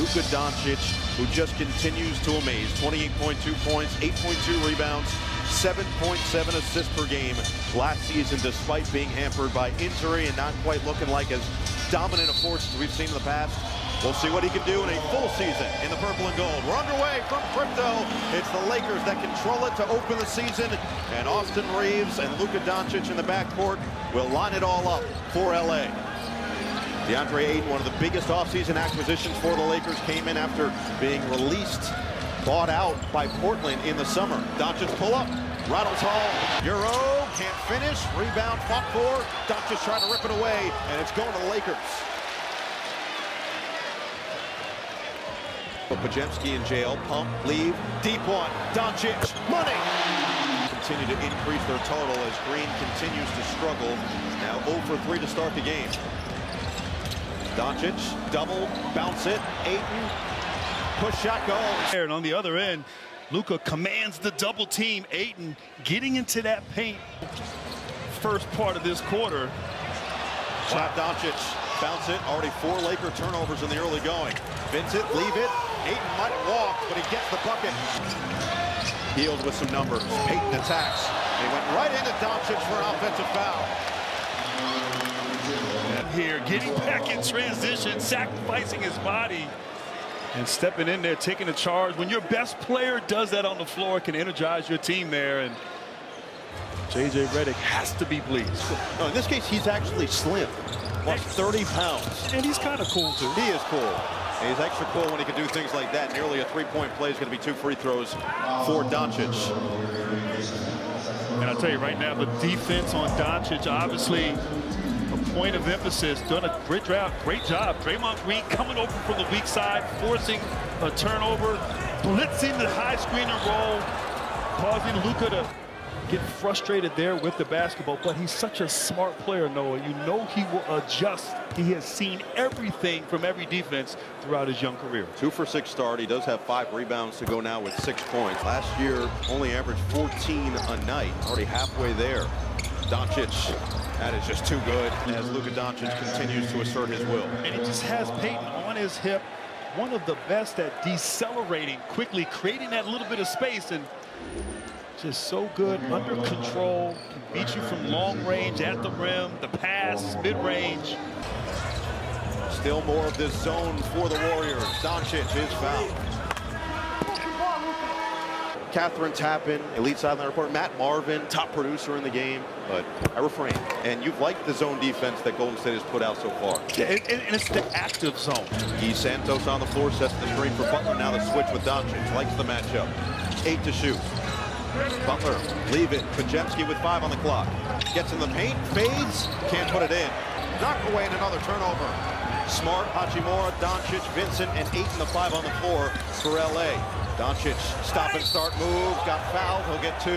Luka Dončić, who just continues to amaze. 28.2 points, 8.2 rebounds, 7.7 assists per game last season, despite being hampered by injury and not quite looking like as dominant a force as we've seen in the past. We'll see what he can do in a full season in the purple and gold. We're underway from crypto. It's the Lakers that control it to open the season, and Austin Reeves and Luka Dončić in the backcourt will line it all up for LA. DeAndre Ayton, one of the biggest offseason acquisitions for the Lakers, came in after being released, bought out by Portland in the summer. Dončić pull up, rattles home, Euro, can't finish, rebound, fought for, Dončić trying to rip it away, and it's going to the Lakers. But Pajemski in jail, pump, leave, deep one, Dončić, money! Continue to increase their total as Green continues to struggle. Now 0 for 3 to start the game. Dončić, double, bounce it, Ayton, push shot, goal. And on the other end, Luka commands the double team. Ayton getting into that paint. First part of this quarter. Shot Dončić, bounce it, already 4 Laker turnovers in the early going. Vincent, leave it, Ayton might have walked, but he gets the bucket. Healed with some numbers, Payton attacks. He went right into Dončić for an offensive foul. And here, getting back in transition, sacrificing his body, and stepping in there, taking the charge. When your best player does that on the floor, it can energize your team there, and J.J. Redick has to be pleased. No, in this case, he's actually slim. Plus 30 pounds. And he's kind of cool, too. He is cool. He's extra cool when he can do things like that. Nearly a 3-point play is going to be 2 free throws for Dončić. And I'll tell you right now, the defense on Dončić, obviously a point of emphasis, done a great job. Draymond Green coming over from the weak side, forcing a turnover, blitzing the high screen and roll, causing Luka to get frustrated there with the basketball. But he's such a smart player, Noah. You know he will adjust. He has seen everything from every defense throughout his young career. 2 for 6 start. He does have 5 rebounds to go now with 6 points. Last year, only averaged 14 a night. Already halfway there. Dončić, that is just too good as Luka Dončić continues to assert his will. And he just has Payton on his hip. One of the best at decelerating quickly, creating that little bit of space, and just so good, under control, can beat you from long range, at the rim, the pass, mid-range. Still more of this zone for the Warriors. Dončić is fouled. Catherine Tappan, elite sideline reporter. Matt Marvin, top producer in the game, but I refrain. And you've liked the zone defense that Golden State has put out so far. Yeah, and it's the active zone. Guy Santos on the floor, sets the screen for Butler. Now the switch with Dončić. Likes the matchup. 8 to shoot. Butler, leave it. Pajemski with 5 on the clock. Gets in the paint, fades, can't put it in. Knocked away in another turnover. Smart, Hachimura, Dončić, Vincent, and Ayton, the 5 on the floor for LA. Dončić, stop and start move, got fouled, he'll get 2.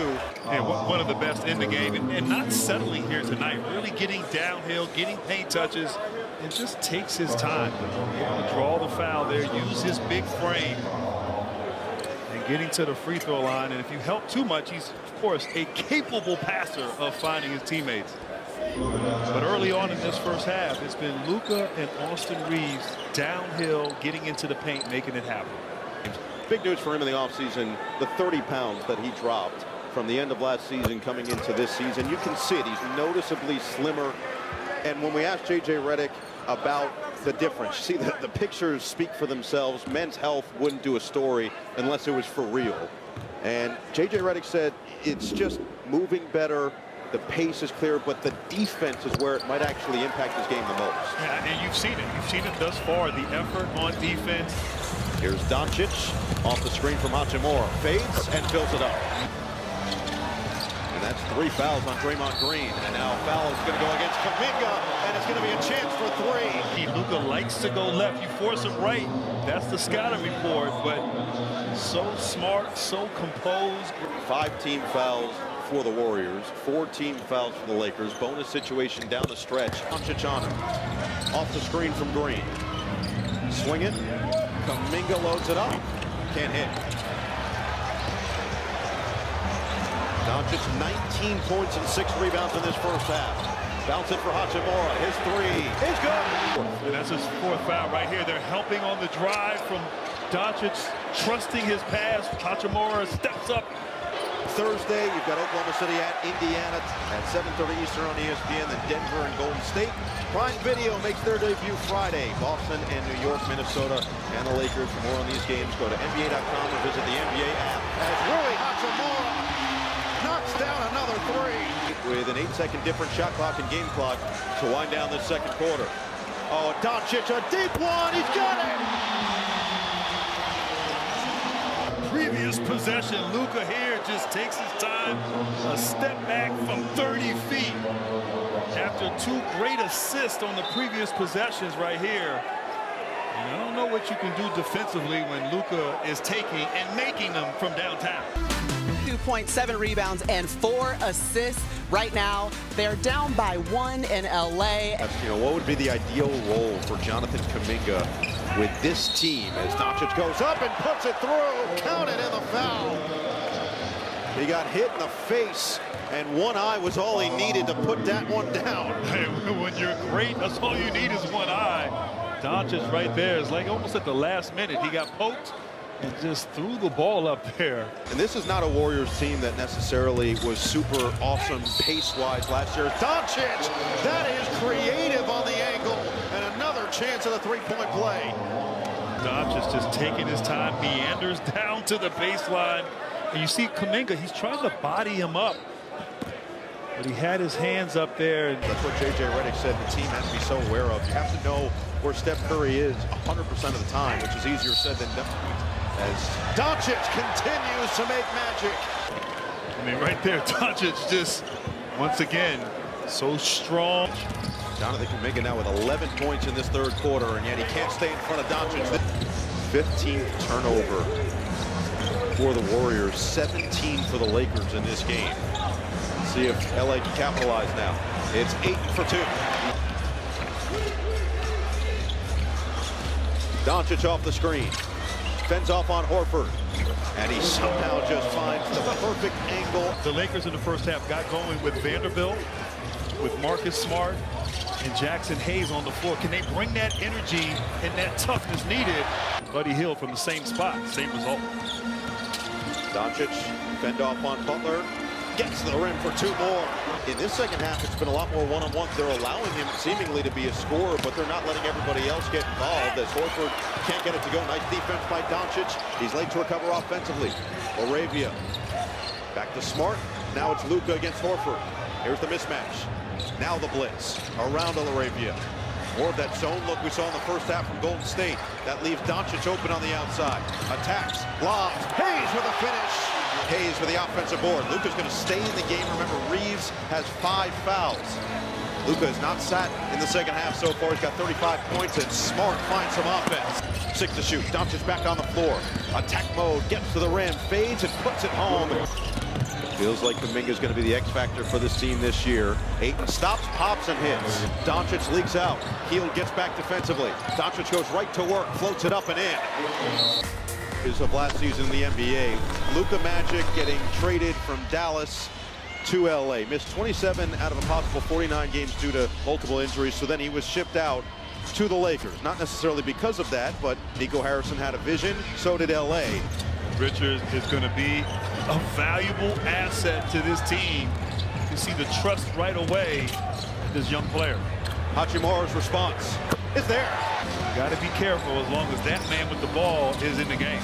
And one of the best in the game, and not settling here tonight, really getting downhill, getting paint touches, and just takes his time. Able to draw the foul there, use his big frame, and getting to the free throw line. And if you help too much, he's, of course, a capable passer of finding his teammates. But early on in this first half, it's been Luka and Austin Reeves downhill, getting into the paint, making it happen. Big news for him in the offseason, the 30 pounds that he dropped from the end of last season coming into this season. You can see it, he's noticeably slimmer. And when we asked J.J. Redick about the difference, see, the pictures speak for themselves. Men's Health wouldn't do a story unless it was for real. And J.J. Redick said it's just moving better. The pace is clear, but the defense is where it might actually impact his game the most. Yeah, and you've seen it. You've seen it thus far, the effort on defense. Here's Dončić off the screen from Hachimura. Fades and fills it up. And that's 3 fouls on Draymond Green. And now a foul is going to go against Kuminga, and it's going to be a chance for 3. Luka likes to go left. You force him right. That's the scouting report, but so smart, so composed. 5 team fouls for the Warriors, 4 team fouls for the Lakers. Bonus situation down the stretch. Dončić on him. Off the screen from Green. Swing it. Kuminga loads it up. Can't hit. Dončić 19 points and 6 rebounds in this first half. Bounce it for Hachimura. His three is good. And that's his fourth foul right here. They're helping on the drive from Dončić, trusting his pass. Hachimura steps up. Thursday, you've got Oklahoma City at Indiana at 7:30 Eastern on ESPN, then Denver and Golden State. Prime Video makes their debut Friday. Boston and New York, Minnesota, and the Lakers. For more on these games, go to NBA.com or visit the NBA app. As Rui Hachimura knocks down another three. With an 8-second different shot clock and game clock to wind down the second quarter. Oh, Dončić, a deep one. He's got it. Previous possession, Luka here just takes his time. A step back from 30 feet. After two great assists on the previous possessions right here. And I don't know what you can do defensively when Luka is taking and making them from downtown. 2.7 rebounds and 4 assists. Right now, they're down by 1 in LA. What would be the ideal role for Jonathan Kuminga with this team as Dončić goes up and puts it through? Counted in the foul. He got hit in the face, and one eye was all he needed to put that one down. Hey, when you're great, that's all you need is one eye. Dončić right there is like almost at the last minute. He got poked and just threw the ball up there. And this is not a Warriors team that necessarily was super awesome pace-wise last year. Dončić, that is creative on the angle, and another chance at a three-point play. Dončić just taking his time, meanders down to the baseline. And you see Kuminga, he's trying to body him up. But he had his hands up there. That's what J.J. Redick said the team has to be so aware of. You have to know where Steph Curry is 100% of the time, which is easier said than done. As Dončić continues to make magic. I mean, right there, Dončić just, once again, so strong. Jonathan Kuminga now with 11 points in this third quarter, and yet he can't stay in front of Dončić. 15th turnover for the Warriors, 17 for the Lakers in this game. Let's see if LA can capitalize now. It's 8 for 2. Dončić off the screen. Fends off on Horford, and he somehow just finds the perfect angle. The Lakers in the first half got going with Vanderbilt, with Marcus Smart, and Jackson Hayes on the floor. Can they bring that energy and that toughness needed? Buddy Hield from the same spot, same result. Dončić fend off on Butler, gets to the rim for 2 more. In this second half, it's been a lot more one-on-one. They're allowing him seemingly to be a scorer, but they're not letting everybody else get involved as Horford can't get it to go. Nice defense by Dončić. He's late to recover offensively. Laravia back to Smart. Now it's Luka against Horford. Here's the mismatch. Now the blitz around to Laravia. More of that zone look we saw in the first half from Golden State. That leaves Dončić open on the outside. Attacks, lobs, Hayes with a finish. Hayes with the offensive board. Luka's going to stay in the game. Remember, Reeves has 5 fouls. Luka has not sat in the second half so far. He's got 35 points, and Smart finds some offense. 6 to shoot. Dončić back on the floor. Attack mode, gets to the rim, fades and puts it home. Feels like Kuminga's going to be the X factor for this team this year. Ayton stops, pops, and hits. Dončić leaks out. Hield gets back defensively. Dončić goes right to work, floats it up and in. Of last season in the NBA, Luka Magic getting traded from Dallas to LA. Missed 27 out of a possible 49 games due to multiple injuries, so then he was shipped out to the Lakers. Not necessarily because of that, but Nico Harrison had a vision, so did LA. Richards is going to be a valuable asset to this team. You see the trust right away in this young player. Hachimura's response is there. You got to be careful as long as that man with the ball is in the game.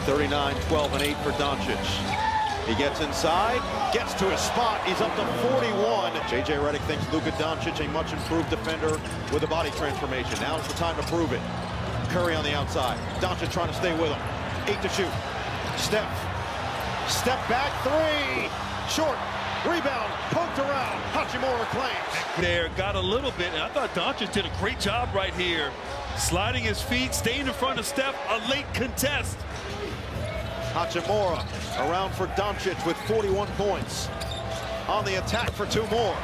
39, 12, and 8 for Dončić. He gets inside, gets to his spot. He's up to 41. J.J. Redick thinks Luka Dončić a much improved defender with a body transformation. Now's the time to prove it. Curry on the outside. Dončić trying to stay with him. 8 to shoot. Step back 3. Short. Rebound, poked around. Hachimura claims. There, got a little bit, and I thought Dončić did a great job right here. Sliding his feet, staying in front of Steph, a late contest. Hachimura around for Dončić with 41 points. On the attack for 2 more.